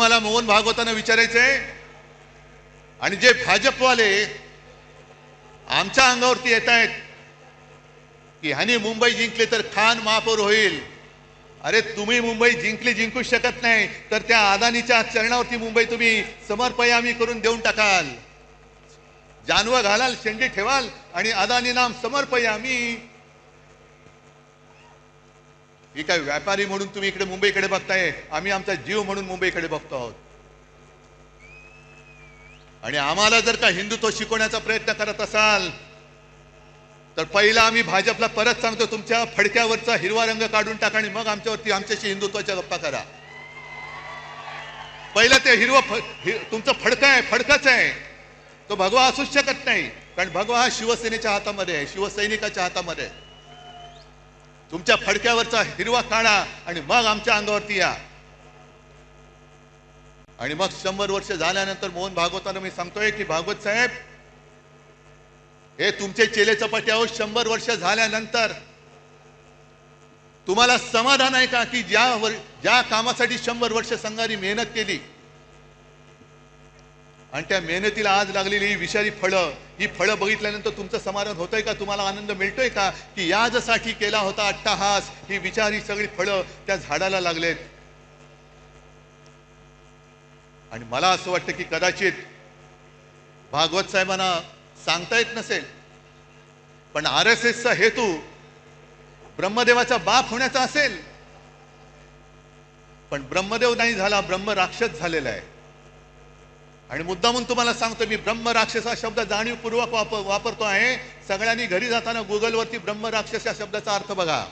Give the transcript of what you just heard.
मला मोहन भागवतांना विचारायचंय, आणि जे भाजपवाले आमच्या अंगावरती येत आहेत की ह्याने मुंबई जिंकले तर खान महापौर होईल, अरे तुम्ही मुंबई जिंकू शकत नाही तर त्या अदानीच्या चरणावरती मुंबई तुम्ही समर्पयामी करून देऊन टाकाल, जानवं घालाल, शेंडी ठेवाल आणि अदानी नाम समर्पयामी. ही काय व्यापारी म्हणून तुम्ही इकडे मुंबईकडे बघताय, आम्ही आमचा जीव म्हणून मुंबईकडे बघतो आहोत. आणि आम्हाला जर का हिंदुत्व शिकवण्याचा प्रयत्न करत असाल तर पहिला आम्ही भाजपला परत सांगतो, तुमच्या फडक्यावरचा हिरवा रंग काढून टाका आणि मग आमच्याशी हिंदुत्वाच्या गप्पा करा. पहिलं ते तुमचं फडकं आहे, फडकच आहे, तो भगवा असूच शकत नाही, कारण भगवा हा शिवसेनेच्या हातामध्ये आहे, शिवसैनिकाच्या हातामध्ये. तुमच्या फडक्यावरचा हिरवा काढा आणि मग आमच्या अंगावरती या. आणि मग 100 वर्ष झाल्यानंतर मोहन भागवतांना मी सांगतोय की भागवत साहेब, हे तुमचे चेले चपाटे आहोत. 100 वर्ष झाल्यानंतर तुम्हाला समाधान आहे का की ज्या कामासाठी 100 वर्ष संघाने मेहनत केली आणि त्या मेहनतीला आज लागलेली ही विषारी फळं, ही फळं बघितल्यानंतर तुमचं समाधान होतंय का? तुम्हाला आनंद मिळतोय का की याजसाठी केला होता अट्टहास, ही विचारी सगळी फळं त्या झाडाला लागलेत? आणि मला असं वाटतं की कदाचित भागवत साहेबांना सांगता येत नसेल, पण RSSचा हेतू ब्रह्मदेवाचा बाप होण्याचा असेल, पण ब्रह्मदेव नाही झाला, ब्रह्म राक्षस झालेला आहे. आणि मुद्दामून तुम्हाला सांगतो, मी ब्रह्म राक्षस हा शब्द जाणीवपूर्वक वापरतो आहे. सगळ्यांनी घरी जाताना गुगलवरती ब्रह्म राक्षस या शब्दाचा अर्थ बघा.